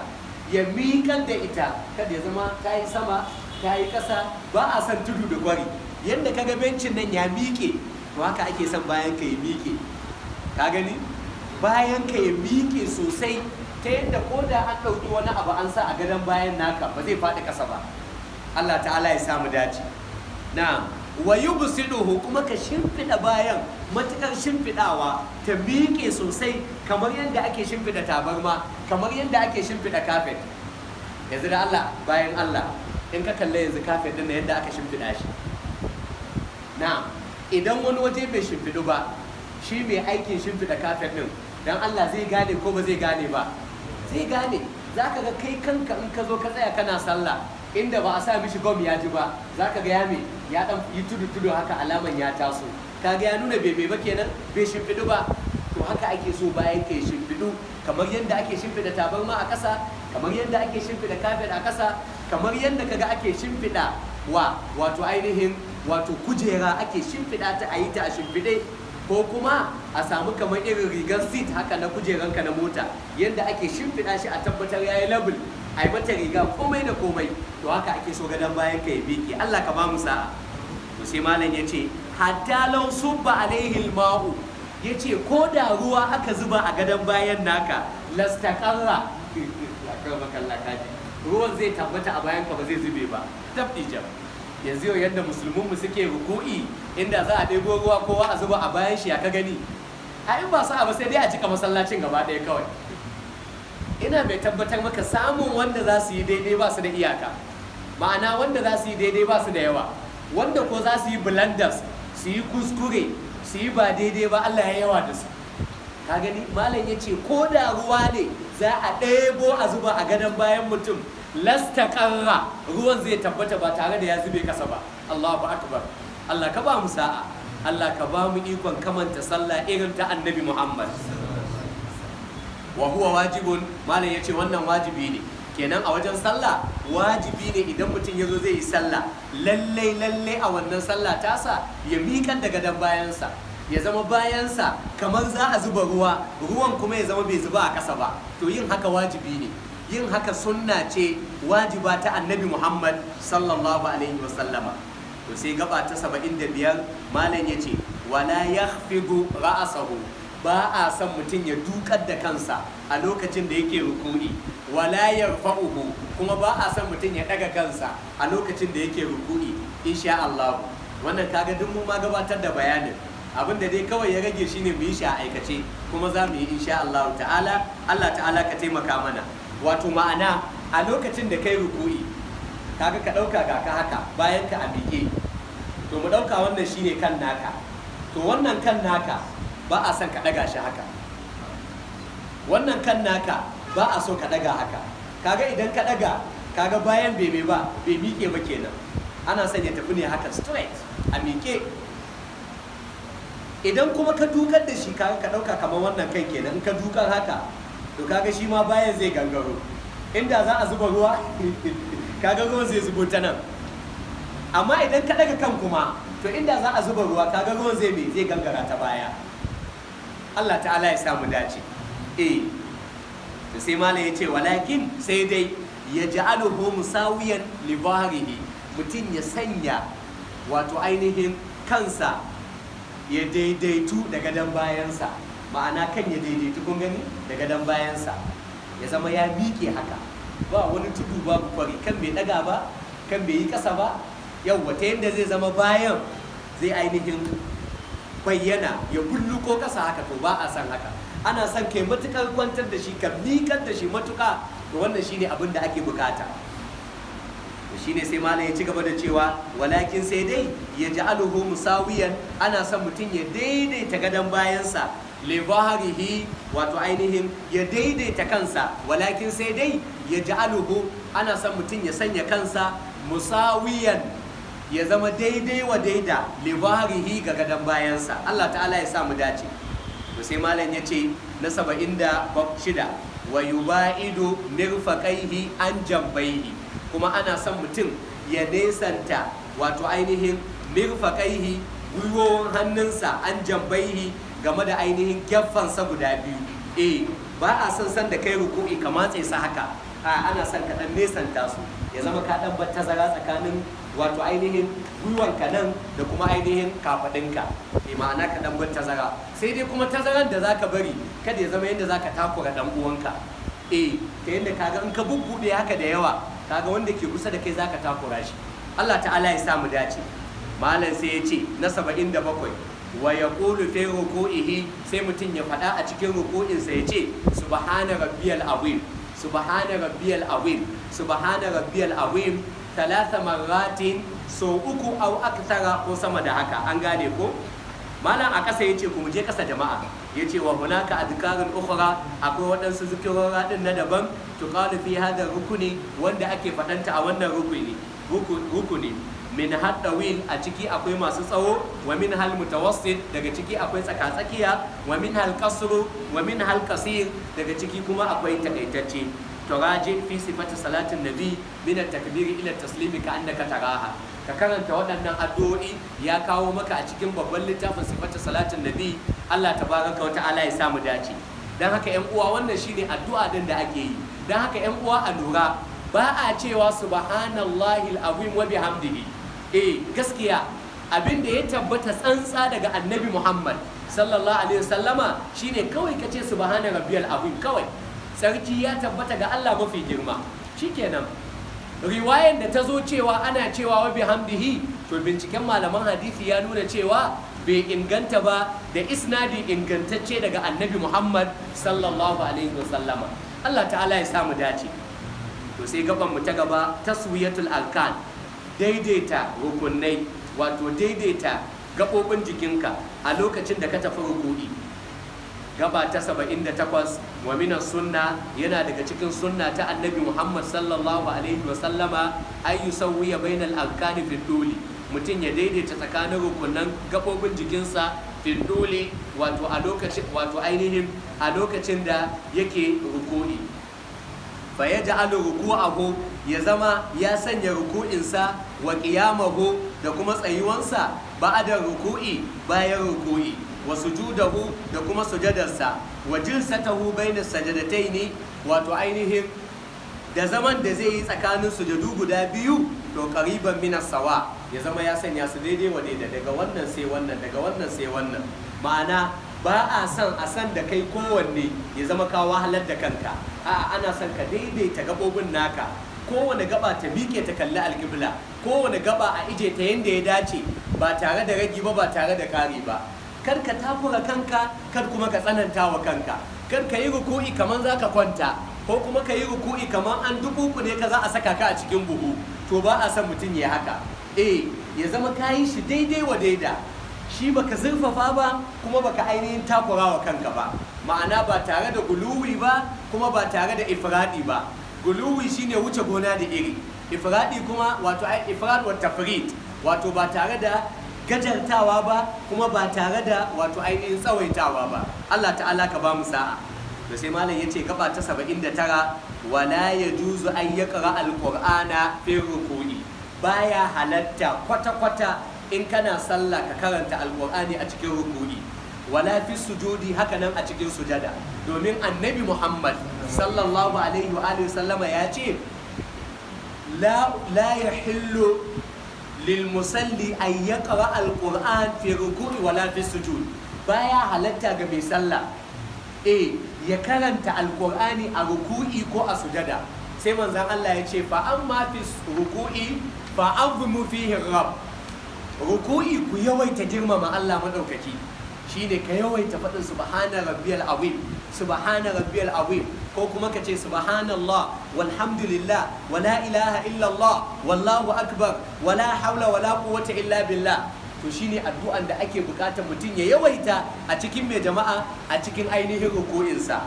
ya miƙar da ita, kada ya zama ta yi sama ta yi ƙasa, ba a son tudu da kwari. Yadda kaga bencin nan ya miƙe, to haka ake son bayan ka ya miƙe. Ka gani? Bayan ka ya miƙe sosai ta yadda ko da an ɗauki wani abu an sa a gadon bayan naka ba zai faɗi ƙasa ba. Allah ta'ala ya samu dace. Na wa yubsiduhu, kuma ka shimfiɗa bayan matukar shimfiɗawa ta miƙe sosai kamar yadda ake shimfiɗa tabarma, kamar yadda ake shimfiɗa kafet. Yanzu da Allah, bayan Allah, in ka kalle yanzu kafet ɗin yadda aka shimfiɗa shi. Na idan wani waje bai shimfiɗu ba, shi mai aikin shimfiɗa kafet ɗin, dan Allah zai gane ko ba zai gane ba? Zai gane. Za ka ga kai kanka in ka zo ka tsaya kana sallah, inda ba a sa mishi gom ya ji ba, za ka ga ya ɗan yi tudu haka alaman ya taso. Ka ga ya nuna bai ba kenan, bai shimfiɗu ba. To haka ake so bayan ka yi shimfiɗu, kamar yadda ake shimfiɗa tabarma a ƙasa, kamar yadda ake shimfiɗa kafet a ƙasa, kamar yadda kaga ake shimfiɗa wato ainihin wato kujera ake shimfiɗa ta a yi ta a shimfiɗe, ko kuma a samu kamar irin rigar seat haka na kujeranka na mota, yadda ake shimfiɗa shi a tabbatar ya yi label, a yi mata riga komai da komai. To haka ake so gadon bayan ka ya miƙe. Allah ka ba mu sa'a. To sai malam ya ce hatta law subba alaihi alma'u, ya ce ko da ruwa aka zuba a gadon bayan naka lastaqarra ruwan zai tabbata a bayan ka ba zai zube ba. Tabdijam. Yanzu yau yadda musulmanmu suke ruku'i, inda za a ɗebo ruwa kowa a zuba a bayan shi ya ka gani, a in ba sa'a ba sai dai a cika masallacin gaba ɗaya kawai. Ina mai tabbatar maka samun wanda za su yi daidai ba su da iyaka, ma'ana wanda za su yi daidai ba su da yawa, wanda ko za su yi blunders, su yi kuskure, su yi ba daidai ba, Allah ya yawa da su. Ka gani malam ya ce ko da ruwa ne za a ɗebo a zuba a gadon bayan mutum, lastaqarra ruwan zai tabbata ba tare da ya zube kasa ba. Allahu akbar. Allah ka ba mu sa'a, Allah ka ba mu ikon kamanta sallah irin ta annabi Muhammad. Wa huwa wajibun, malam yace wannan wajibi ne. Kenan a wajen sallah wajibi ne idan mutum yazo zai yi sallah, lalle a wannan sallah tasa ya miƙar da gadon bayansa, ya zama bayansa kamar za a zuba ruwan kuma ya zama bai zuba a ƙasa ba. To yin haka wajibi ne. Yin haka sunna ce wajiba ta annabi Muhammad sallallahu alaihi wasallama. To sai gaba ta 75 malam yace wala yakhfidu ra'sahu, ba a san mutum ya dukar da kansa a lokacin da yake ruku'i, wala yarfa'uhu, kuma ba a san mutum ya daga kansa a lokacin da yake ruku'i. Insha Allah wannan kaga duk mu ma gabatar da bayanin, abin da dai kawai ya rage shine mu yi shi a aikace, kuma za mu yi insha Allah ta'ala. Allah ta'ala ka taimaka mana. Wato ma'ana a lokacin da kai ruku'i, kaga ka ɗauka ga ka haka bayan ka a miƙe, to mu ɗauka wannan shine kan naka, to wannan kan naka ba a son ka ɗaga shi haka, wannan kan naka ba a so ka ɗaga haka. Kaga idan ka ɗaga, kaga bayan bai miƙe ba kenan. Ana son ya tafi ne haka straight a miƙe. Idan kuma ka dukar da shi, kaga ka ɗauka kamar wannan kan kenan, in ka dukar haka, to kaga shi ma bayan zai gangaro. Inda za a zuba ruwa kaga ruwan zai zubo ta nan, amma idan ka daga kan kuma, to inda za a zuba ruwa kaga ruwan zai gangara ta baya. Allah ta'ala ya samu dace. To sai malam ya ce walakin sai dai ya ja'aluhu musawiyan li bahrihi, mutum ya sanya wato ainihin kansa ya daidaitu da gadon bayansa, ma'ana kan ya daidaitu, kun gani, da gadon bayansa ya zama ya miƙe haka, ba wani tudu babu kwari, kan bai daga ba, kan bai yi ƙasa ba. Yawwa ta yadda zai zama bayan zai ainihin bayyana, ya bulluko ƙasa haka, to ba a san haka. Ana son kai matukar kwantar da shi, ka miƙar da shi matuƙa, to wannan shine abin da ake bukata. Shine sai malam ya ci gaba da cewa walakin sai dai ya ja'aluhu musawiyan, ana son mutum ya daidaita gadon bayansa libaharihi, wato ainihin ya daidaita kansa. Walakin sai dai ya ja'aluhu, ana son mutum ya sanya kansa musawiyan, ya zama daidai wa daida libaharihi ga gadon bayansa. Allah ta'ala ya sa mu dace. To sai malam ya ce na 76 wa yuba'idu mirfaqaihi an jambaihi, kuma ana son mutum ya nesanta wato ainihin mirfaqaihi, gwiwowin hannunsa an jambaihi, game da ainihin geffansa guda biyu. Ba a son da kai ruku'i ka matse sa haka, ana son ka dan nesanta su, ya zama ka dan bar tazara tsakanin wato ainihin gwiwanka nan da kuma ainihin kafadinka, ma'ana ka dan bar tazara, sai dai kuma tazaran da zaka bari kada ya zama yadda zaka takura dan uwanka, ta yadda kaga in ka bubbude haka da yawa kaga wanda ke kusa da kai zaka takura shi. Allah ta'ala ya samu dace. Malam sai ya ce na 77, wa yaqulu fi ruku'ihi, sai mutum ya faɗa a cikin ruku'insa ya ce subhana rabbiyal azim, subhana rabbiyal azim, subhana rabbiyal azim 3 marratin, so 3 au akthara ko sama da haka, an gane ko? Malam a ƙasa ya ce ku je ƙasa jama'a, ya ce wa hunaka adkarun ukhra, akwai waɗansu zikirora ɗin na daban tuqalu fi hadha rukuni, wanda ake faɗanta a wannan rukuni min haddawil, a ciki akwai masu tsawo, wa min hal mutawassit, daga ciki akwai tsakatsakiya, wa min hal qasru, wa min hal qasir, daga ciki kuma akwai takaitacce. turaji fi sifati salatin nabi min at-takbir ila at-taslim ka annaka taraha, ka karanta waɗannan addu'o'i, ya kawo maka a cikin babban littafin sifati salatin nabi. Allah tabaraka wa ta'ala ya samu dace. Dan haka ƴan uwa, wannan shine addu'a din da ake yi. Dan haka ƴan uwa a lura, ba a cewa subhanallahi al-azim wa bihamdihi. Gaskiya abin da ya tabbata tsantsa daga annabi Muhammad sallallahu alaihi wasallama shine kawai kace subhana rabbiyal azim, kawai sarki ya tabbata ga Allah mafi girma, shikenan. Riwayan da ta zo cewa ana cewa wa bihamdihi, to binciken malaman hadisi ya nuna cewa bai inganta ba da isnadi ingantacce daga annabi Muhammad sallallahu alaihi wasallama. Allah ta'ala ya samu dace. To sai gaban mu ta gaba, taswiyatul arkan, daidaita rukunai, wato daidaita gaɓoɓin jikinka a lokacin da ka tafi ruku'i. Gaba ta 78, wa minas sunna, yana daga cikin sunna ta annabi Muhammad sallallahu alaihi wa sallama, ay yusawwiya bainal arkani fi duli, mutum ya daidaita tsakanin rukunan gaɓoɓin jikinsa fi duli, wato a lokacin, wato ainihin a lokacin da yake ruku'i. Fa yaj'alu ruku'ahu, ya zama ya sanya ruku'insa, wa qiyamahu, da kuma tsayuwansa, ba'da ruku'i, bayan ruku'i, wa sujudahu, da kuma sujadarsa, wa jilsatahu bayna sajadataini, wato ainihin da zaman da zai yi tsakanin sujadu guda biyu, to qariban min as-sawa, ya zama ya sanya su daidai wa daidai, daga wannan sai wannan, daga wannan sai wannan. Ma'ana ba a san da kai kowanne ya zama ka wahalar da kanka, a'a ana son ka daidaita gabobin naka, kowane gaba ta miƙe ta kalli alƙibla, kowane gaba a ije ta yanda ya dace, ba tare da ragi ba, ba tare da ƙari ba. Kar ka takura kanka, kar kuma ka tsananta wa kanka. Kar ka yi ruku'i kamar za ka kwanta, ko kuma ka yi ruku'i kamar an dubuku ne ka za a saka ka a cikin buhu, to ba a son mutum ya haka. Ya zama ka yi shi daidai wa daida, shi baka zurfafa ba kuma baka ainihin takura wa kanka ba, ma'ana ba tare da guluwi ba kuma ba tare da ifradi ba. Guluwi shine wuce gona da iri, ifradi kuma wato ifrad wa tafrid, wato ba tare da gajartawa ba kuma ba tare da wato ainihin tsawaitawa ba. Allah ta'ala ka ba mu sa'a. To sai malam yace gaba ta 79, wala yajuzu an yaqra al-qur'ana fi ruku'i, baya halatta kwata-kwata in kana sallah ka karanta alqur'ani a cikin ruku'i, wala fi sujudi, haka nan a cikin sujada, domin annabi Muhammad sallallahu alaihi wa alihi sallama ya ce la yahillu lil musalli an yaqra alqur'an fi ruku'i wala fi sujud, baya halatta ga mai sallah ya karanta alqur'ani a ruku'i ko a sujada. Sai manzon Allah ya ce fa amma fi ruku'i fa azmu fihi rabb, ruku'i ku yawaita girmama Allah madaukaki, shine ka yawaita faɗin subhana rabbiyal azim, subhana rabbiyal azim, ko kuma ka ce subhanallah walhamdulillah wala ilaha illallah wallahu akbar wala hawla wala quwwata illa billah. To shine addu'an da ake bukatar mutum ya yawaita a cikin mai jama'a, a cikin ainihin ruku'insa.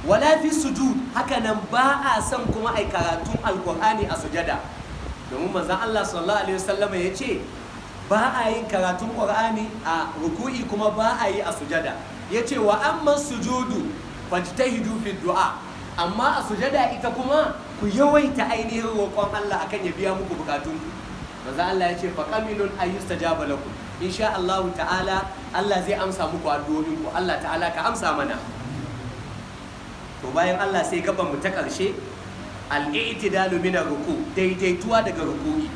Wala fi sujud, haka nan ba a son kuma ai karatun alqur'ani a sujada, domin manzon Allah sallallahu alaihi wasallam ya ce ba a yin karatun qur'ani a ruku'i kuma ba a yi a sujada. Ya ce wa amma sujudu fajtahidu fi du'a, amma a sujada ita kuma ku yawaita ainihin roƙon Allah akan ya biya muku bukatun ku. Manzo Allah ya ce fa qamilun ayyustajaba lakum, insha Allah ta'ala Allah zai amsa muku addu'o'in ku. Allah ta'ala ka amsa mana. To to bayan Allah sai gaban mu ta ƙarshe al-i'tidalu min ruku daidaituwa daga ruku'i.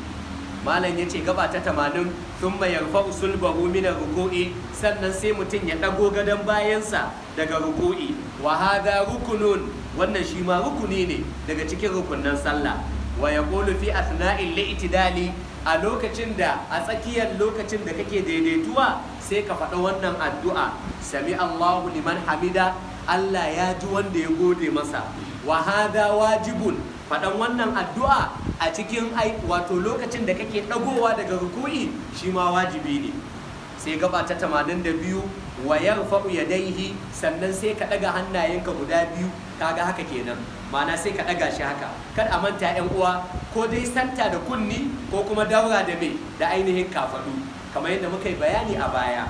malam yace gaba ta 80 thumma yarfa'u sulbahu min ruku'i, sannan sai mutum ya dago gadon bayansa daga ruku'i. wa hadha rukunun, wannan shi ma rukuni ne daga cikin rukunnan sallah. wa yaqulu fi athna'il i'tidali, a lokacin da a tsakiyar lokacin da kake daidaituwa sai ka faɗa wannan addu'a, sami Allahu liman hamida, Allah ya ji wanda ya gode masa. wa hada wajibun, faɗan wannan addu'a a cikin wato lokacin da kake ɗagowa daga ruku'i shi ma wajibi ne. sai gaba ta 82 wa yarfa'u yadayhi, sannan sai ka ɗaga hannayenka guda biyu, kaga haka kenan, ma'ana sai ka ɗaga shi haka. kar a manta ƴan uwa, ko dai santa da kunni ko kuma daura da me da ainihin kafaɗu, kamar yadda muka yi bayani a baya.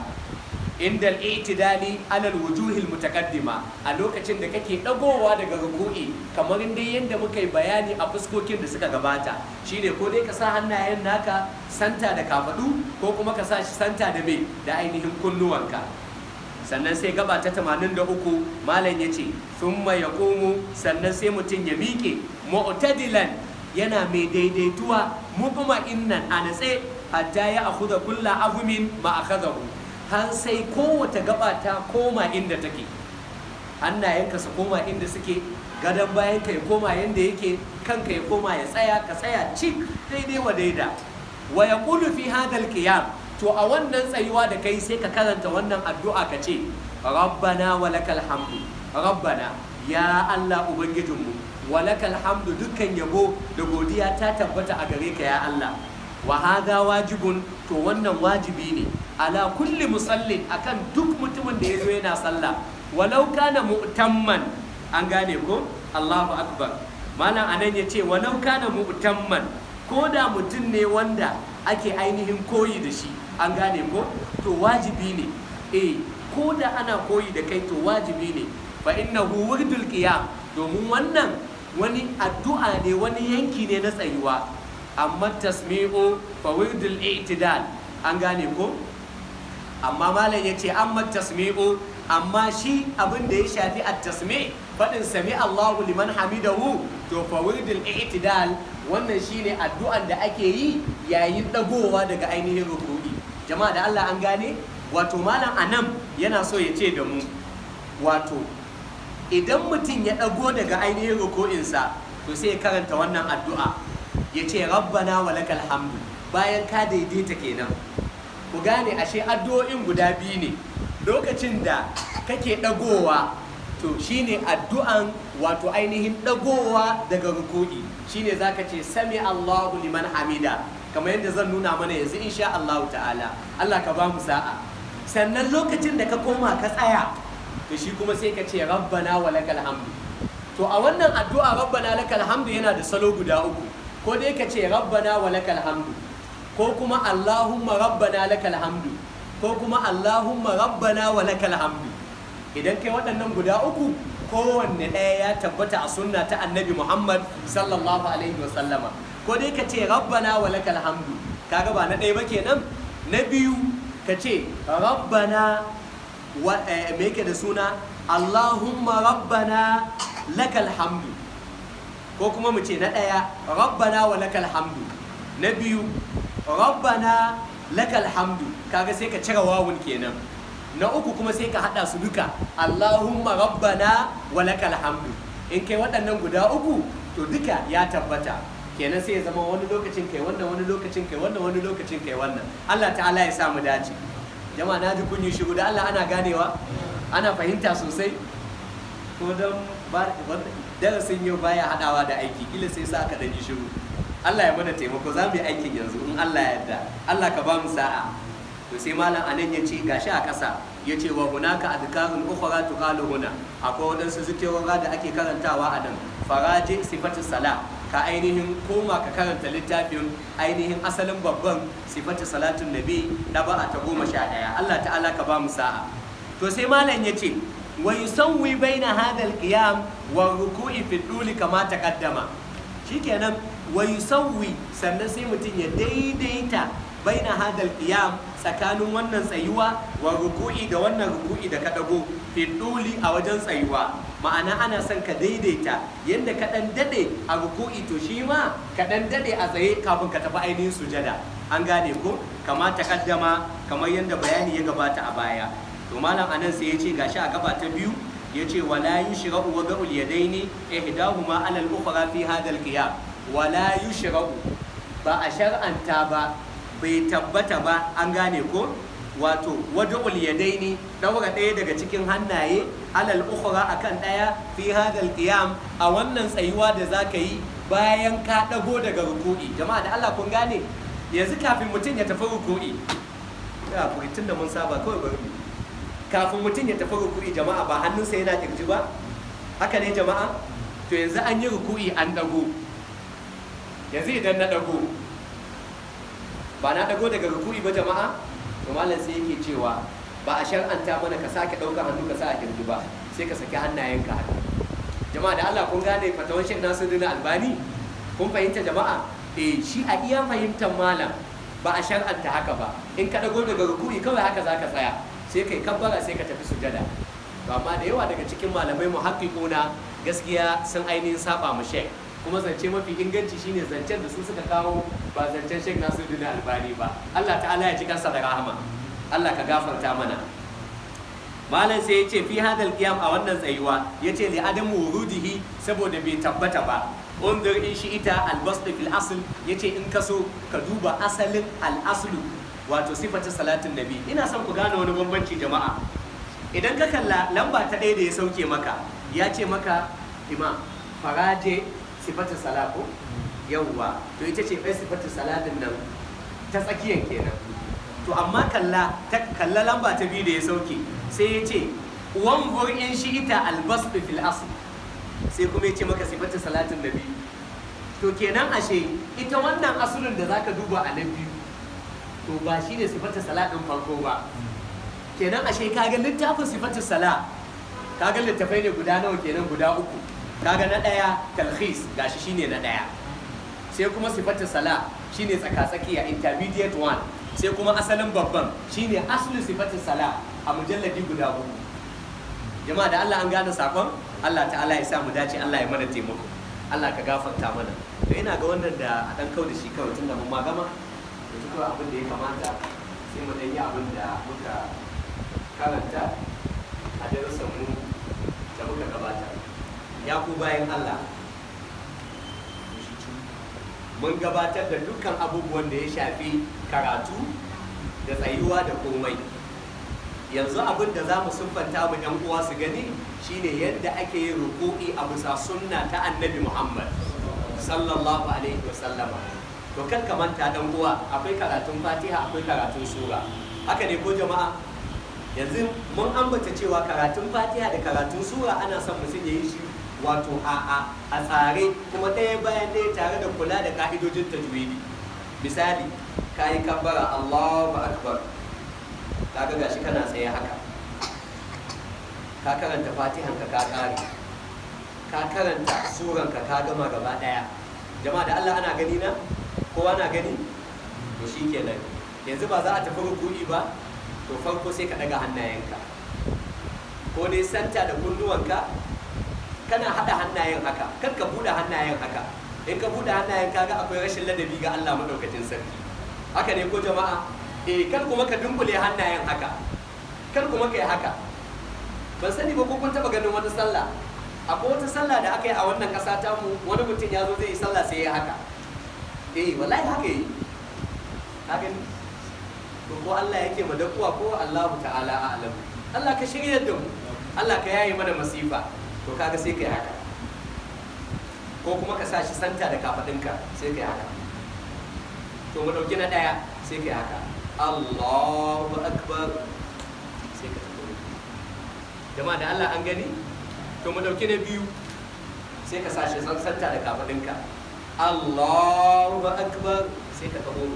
indal i'tidali alal wujuhil mutaqaddima, a lokacin da kake dagowa daga ruku'i, kamar dai yadda muka yi bayani a fuskokin da suka gabata, shine ko dai ka sa hannayen naka santa da kafadu, ko kuma ka sa shi santa da me da ainihin kunnuwanka. sannan sai gaba ta 83 malam yace thumma yaqumu, sannan sai mutum ya miƙe mu'tadilan, yana mai daidaituwa mutma'innan a natse, hatta ya akhudha kullu azmin ma akhadahu, har sai kowace gaba ta koma inda take, hannayenka su koma inda suke, gadon bayanka ya koma yanda yake, kanka ya koma ya tsaya, ka tsaya cik daidai wa daida. wa yaqulu fi hadal qiyam, to a wannan tsayuwa da kai sai ka karanta wannan addu'a ka ce rabbana walakal hamdu, rabbana ya Allah ubangijinmu, walakal hamdu, dukkan yabo da godiya ta tabbata a gare ka ya Allah. wa hadha wajibun, to wannan wajibi ne ala kulli musallin, akan duk mutumin da yazo yana sallah, walau kana mu'tamman, an gane ko? Allahu akbar. malam anan yace walau kana mu'tamman, ko da mutum ne wanda ake ainihin koyi da shi, an gane ko? to wajibi ne, ko da ana koyi da kai to wajibi ne. fa innahu wurdul qiyam, domin wannan wani addu'a ne, wani yanki ne na tsayuwa. amma tasmi'u fa wurdul i'tidal, an gane ko? amma malam yace amma tasmi'u, amma shi abin da ya shafi at-tasmi', fadin sami Allahu liman hamidahu, to fa wurdul i'tidal, wannan shine addu'an da ake yi yayin dagowa daga ainihin ruku'i. jama'a da Allah an gane, wato malam anan yana so ya ce da mu, wato idan mutum ya dago daga ainihin ruku'insa, to sai ya karanta wannan addu'a, ya ce rabbana walakal hamdu, bayan ka daidaita kenan. ku gane ashe addu'o'in guda biyu ne. lokacin da kake dagowa, to shine addu'an wato ainihin dagowa daga ruku'i, shine zaka ce sami Allahu liman hamida, kamar yadda zan nuna mana yanzu insha Allah ta'ala. Allah ka ba mu sa'a. sannan lokacin da ka koma ka tsaya, to shi kuma sai ka ce rabbana walakal hamdu. to a wannan addu'a rabbana lakal hamdu yana da salo guda uku, ko dai ka ce rabbana walakal hamdu, ko kuma Allahumma rabbana lakal hamdu, ko kuma Allahumma rabbana walakal hamdu. idan kai waɗannan guda uku, kowanne ɗaya ya tabbata a sunna ta annabi Muhammad sallallahu alaihi wasallama. ko dai ka ce rabbana walakal hamdu, kaga ba na ɗaya ba kenan. na biyu ka ce rabbana me yake da suna Allahumma rabbana lakal hamdu, ko kuma mu ce na ɗaya rabbana walakal hamdu, na biyu rabbana lakal hamdu, kaga sai ka cire wawun kenan. na uku kuma sai ka hada su duka, Allahumma rabbana walakal hamdu. in kai waɗannan guda uku, to duka ya tabbata kenan, sai ya zama wani lokacin kai wannan, wani lokacin kai wannan, wani lokacin kai wannan. Allah ta'ala ya samu dace. jama'a na ji kun yi shiru, da Allah ana ganewa, ana fahimta sosai. ko don darasin yau baya hadawa da aiki, kila sai sa ka dan yi shiru. Allah ya mana taimako, za mu yi aikin yanzu in Allah ya yarda. Allah ka ba mu sa'a. to sai malam anan ya ce gashi a ƙasa, ya ce wa hunaka adkarun ukhra tuqalu huna, akwai wadansu zikirora da ake karantawa a nan. faraji sifatus salah, ka ainihin koma ka karanta littafin ainihin asalin babban sifatu salatun nabi ɗaba'a ta 11. Allah ta'ala ka ba mu sa'a. to sai malam ya ce wa yusawwi baina hadal qiyam wa ruku'i fi duli kama taqaddama. shikenan wa yusawwi, sannan sai mutum ya daidaita baina hadal qiyam tsakanin wannan tsayuwa wa ruku'i da wannan ruku'i da ka dago fi duli a wajen tsayuwa, ma'ana ana son ka daidaita yanda ka dan dade a ruku'i to shi ma ka dan dade a tsaye kafin ka tafi ainihin sujada. An gane ko kama takaddama kamar yanda bayani ya gabata a baya. To malam anan sai ya ce gashi a gaba ta biyu ya ce wala yushra'u wada'ul yadaini ihdahuma 'ala al-ukhra fi hadha al-qiyam. Wala yushra'u, ba a shar'anta ba, bai tabbata ba, an gane ko, wato wada'ul yadaini daura ɗaya daga cikin hannaye 'ala al-ukhra akan ɗaya fi hadha al-qiyam a wannan tsayuwa da zaka yi bayan ka dago daga ruku'i. Jama'a da Allah kun gane, yanzu kafin mutum ya tafi ruku'i, ya tun da mun saba kawai bari kafin mutum ya tafi ruku'i jama'a ba hannunsa yana kirji ba, haka ne jama'a? To yanzu an yi ruku'i an dago, yanzu idan na dago ba na dago daga ruku'i ba jama'a, to malam sai yake cewa ba a shar'anta mana ka sake ɗaukar hannu ka sa a kirji ba, sai ka saki hannayenka haka. Jama'a da Allah kun gane fatawan Sheikh Nasiruddin Albani, kun fahimta jama'a? Shi a iya fahimtar malam ba a shar'anta haka ba, in ka dago daga ruku'i kawai haka zaka tsaya, sai kai kabbara sai ka tafi sujada. To amma da yawa daga cikin malamai muhaqqiquna gaskiya sun ainihin saba mu Sheikh, kuma zance mafi inganci shine zancen da su suka kawo, ba zancen Sheikh Nasiruddin Albani ba. Allah ta'ala ya ji kansa da rahama, Allah ka gafarta mana. Malam sai ya ce fi hadal qiyam a wannan tsayuwa, ya ce li adamu wurudihi saboda bai tabbata ba. Undur in shi ita albasd fil asl, ya ce in kaso ka duba asalin al-aslu wato sifatu salatin nabi. Ina son ku gane wani bambanci jama'a. Idan ka kalla lamba ta ɗaya da ya sauke maka, ya ce maka imam faraje sifatu salatu yawwa, to ita ce ɗaya sifatu salatin nan ta tsakiyar kenan. To amma kalla lamba ta biyu da ya sauke, sai ya ce wanzur in shi ita albasd fil asl, sai kuma ya ce maka sifatu salatin nabi. To kenan ashe ita wannan asulun da zaka duba a nan biyu, to ba shine sifatu salatin farko ba. Kenan ashe kaga littafin sifatu sala, kaga littafai ne guda nawa kenan? Guda uku. Kaga na daya talkhis, gashi shine na daya, sai kuma sifatu sala shine tsaka-tsakiya intermediate one, sai kuma asalin babban shine aslu sifatu sala a mujalladi guda uku. Jama'a da Allah an gane sakon, Allah ta'ala ya sa mu dace, Allah ya mana taimako, Allah ka gafarta mana. To ina ga wannan da a dan kau da shi kawai tunda mun ma gama, yanzu kawai abin da ya kamata sai mu dan yi abin da muka karanta a darasin mu da muka gabata. Ya ku bayan Allah, mun gabatar da dukkan abubuwan da ya shafi karatu da tsayuwa da komai. Yanzu abin da za mu siffanta mu ɗan uwa su gani shine yadda ake yin ruku'i a bisa sunna ta Annabi Muhammad sallallahu alaihi wasallama. To kan ka manta ɗan uwa, akwai karatun Fatiha, akwai karatun sura, haka ne ko jama'a? Yanzu mun ambata cewa karatun Fatiha da karatun sura ana son mutum ya yi shi wato a tsare, kuma ɗaya bayan ɗaya tare da kula da ka'idojin tajwidi. Misali, ka yi kabbara Allahu akbar, kaga gashi kana tsaye haka, ka karanta Fatihan ka kare, ka karanta suran ka gama gaba ɗaya. Jama'a da Allah ana gani na? Kowa na gani? To shikenan. Yanzu ba za a tafi ruku'i ba, to farko sai ka daga hannayenka, ko dai santa da kunnuwanka, kana hada hannayen haka, kar ka bude hannayen haka. In ka bude hannayen kaga akwai rashin ladabi ga Allah madaukakin sarki, haka ne ko jama'a? Kar kuma ka dunkule hannayen haka, kar kuma kai haka. Ban sani ba ko kun taba ganin wata sallah, akwai wata sallah da aka yi a wannan ƙasa tamu, wani mutum ya zo zai yi sallah sai ya haka. Wallahi haka yi, ka gani? To ko Allah yake madakuwa ko Allahu ta'ala a'lam. Allah ka shirya da mu, Allah ka yaye mana masifa. To kaga sai kai haka, ko kuma ka sa shi santa da kafadinka sai kai haka. To mu dauki na daya, sai kai haka, Allahu akbar, sai ka tafi. Jama'a da Allah an gani? To mu dauki na biyu, sai ka sa shi santa da kafadinka, Allahu akbar, sai ka tafi.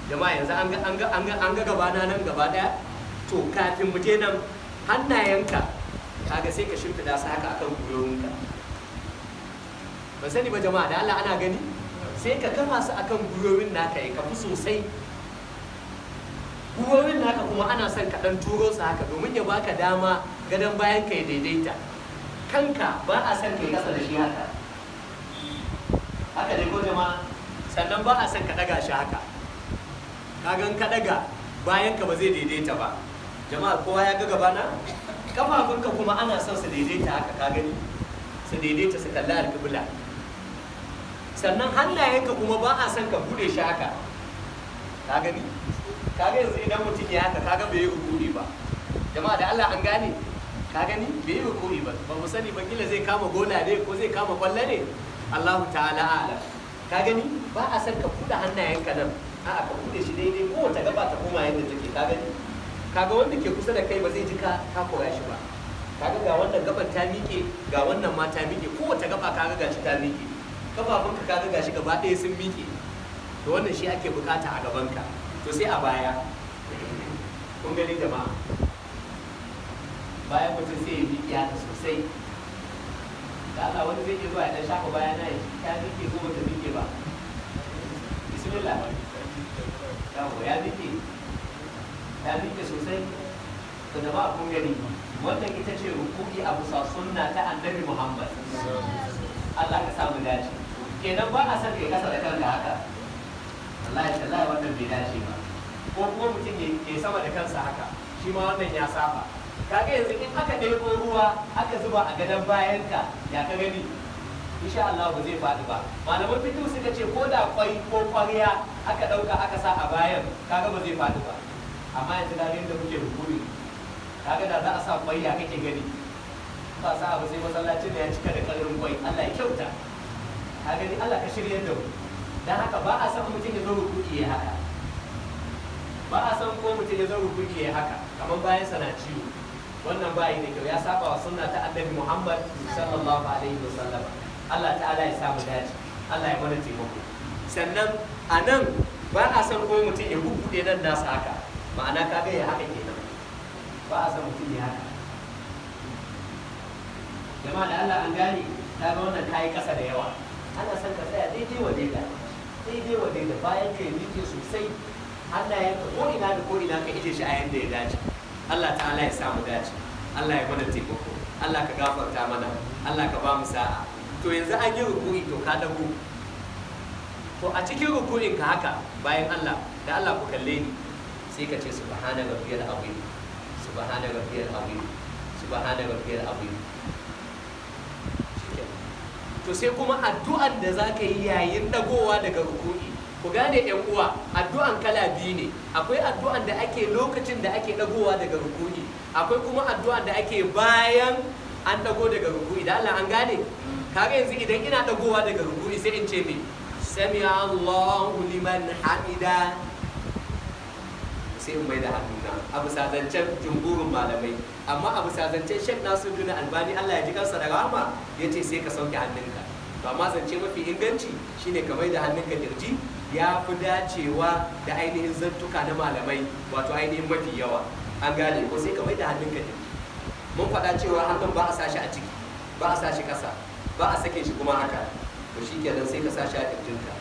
Jama'a yanzu an ga gabana nan gaba daya. To kafin mu je nan, hannayenka kaga sai ka shimfida su haka akan gwiwoyinka. Ba sani ba jama'a da Allah ana gani? sai ka kafa su akan gwiwowin naka ya kafu sosai. Gwiwowin naka kuma ana son ka ɗan turo su haka domin ya baka dama gadon bayan ka ya daidaita. Kanka ba a son ka yi ƙasa da shi haka. Haka dai ko jama'a? Sannan ba a son ka ɗaga shi haka. Kagan ka ɗaga bayan ka ba zai daidaita ba. Jama'a kowa ya ga gabana? Kafafunka kuma ana son su daidaita haka, ka gani? Su daidaita su kalli alƙibla. Sannan hannayenka kuma ba a son ka buɗe shi haka. Ka gani? Kaga yanzu idan mutum ya haka kaga bai yi rukuni ba. Jama'a da Allah an gane? Ka gani? Bai yi rukuni ba. Ba mu sani ba kila zai kama gola ne ko zai kama kwallo ne? Allahu ta'ala a'lam. Ka gani? Ba a son ka buɗe hannayenka nan. A'a ka buɗe shi daidai kowace gaba ta koma yadda take. Ka gani? Kaga wanda ke kusa da kai ba zai ji ka kora shi ba. Kaga ga wannan gaban ta miƙe, ga wannan ma ta miƙe, kowace gaba kaga gashi ta miƙe. Kafafunka kaga gashi gaba ɗaya sun miƙe. To wannan shi ake bukata a gabanka. To sai a baya. Kun gani jama'a? Bayan mutum sai ya miƙe haka sosai. Da Allah wani zai iya zuwa ya ɗan shafa baya na ya ta miƙe ko bata miƙe ba. Bismillah. Yawo ya miƙe. Ya miƙe sosai. To jama'a kun gani. Wannan ita ce ruku'i a bisa sunna ta Annabi Muhammad. Allah ka samu dace. Kenan ba a san kai kasa da kanka haka. Wallahi tallahi wannan bai dace ba. Ko kuma mutum ya sama da kansa haka. Shi ma wannan ya saba. Kaga yanzu in aka ɗebo ruwa aka zuba a gadon bayanka ya ka gani? Insha Allah ba zai faɗi ba. Malaman fiqh suka ce ko da kwai ko ƙwarya aka ɗauka aka sa a bayan kaga ba zai faɗi ba. Amma yanzu da yadda muke rukuni kaga da za a sa kwai ya kake gani? Ba sa abu sai masallacin da ya cika da ƙarin kwai. Allah ya kyauta. Ka gani Allah ka shirya da mu. Dan haka ba a san mutum ya zo rukuki ya haka. Ba a san ko mutum ya zo rukuki ya haka kamar bayan sana ciwo. Wannan bayi da kyau ya saba wa sunna ta Annabi Muhammad sallallahu alaihi wasallam. Allah ta'ala ya samu dace. Allah ya mana taimako. Sannan a nan ba a san ko mutum ya bubbuɗe nan nasa haka. Ma'ana kaga ya haka kenan. Ba a san mutum ya haka. Jama'a da Allah an gane kaga wannan kayi kasa da yawa. Ana son ka tsaya daidai wa daidai. Daidai wa daidai bayan ka yi miƙe sosai. Hannayenka ko ina da ko ina ka ije shi a yanda ya dace. Allah ta'ala ya samu dace. Allah ya mana taimako. Allah ka gafarta mana. Allah ka ba mu sa'a. To yanzu an yi ruku'i to ka dago. To a cikin ruku'in ka haka bayan Allah da Allah ku kalle ni sai ka ce subhana rabbiyal azim. Subhana rabbiyal azim. Subhana rabbiyal azim. To sai kuma addu'an da za ka yi yayin dagowa daga ruku'i. Ku gane ‘yan uwa, addu'an kala biyu ne. Akwai addu'an da ake lokacin da ake dagowa daga ruku'i. Akwai kuma addu'an da ake bayan an dago daga ruku'i. Da Allah an gane? Kaga yanzu idan ina dagowa daga ruku'i sai in ce me? Sami'a Allahu liman hamida. Sai in mai da hannuna. Abu sazancen jumhurin malamai. Amma abu sazancen Sheikh Nasiruddin Albani Allah ya ji kansa da rahama ya ce sai ka sauke hannunka. To amma zance mafi inganci shine ka mai da hannunka kirji. Ya fi dacewa da ainihin zantuka na malamai wato ainihin mafi yawa. An gane ko sai ka mai da hannunka ne. Mun faɗa cewa hannun ba a sa shi a ciki, ba a sa shi ƙasa, ba a sake shi kuma haka. To shi kenan sai ka sa shi a ƙirjinka.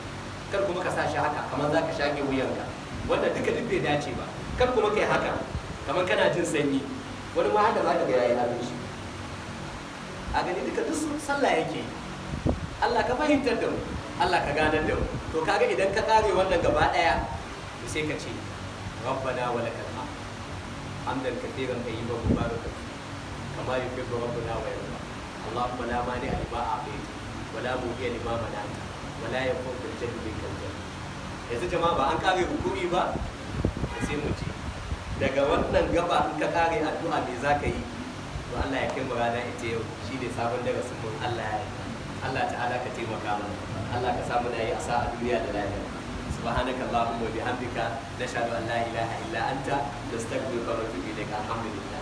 Kar kuma ka sa shi haka kamar za ka shaƙe wuyanka. Wannan duka duk bai dace ba. Kar kuma kai haka kamar kana jin sanyi. Wani ma haka za ka ga yayi abin shi. A gani duka duk sallah yake yi. Allah ka fahimtar da mu. Allah ka ganar da mu. To kaga idan ka kare wannan gaba daya to sai ka ce rabbana wa lakal hamd hamdan kathiran tayyiban mubarakan kama yuhibbu rabbuna wa yarda Allahumma la mani lima a'tayta wa la mu'ti lima mana'ta wa la yanfa'u bil jaddi minkal jadd. Yanzu jama'a ba an kare ruku'i ba sai mu ce daga wannan gaba in ka kare addu'a me zaka yi to Allah ya kai mu rana ita yau shine sabon darasin mun Allah ya Allah ta'ala ka taimaka mana. Allah ka samu na yi asa a duniya da lahira. Subhanaka Allahumma wa bihamdika nashhadu an la ilaha illa anta nastaghfiruka wa natubu ilayka. Alhamdulillah.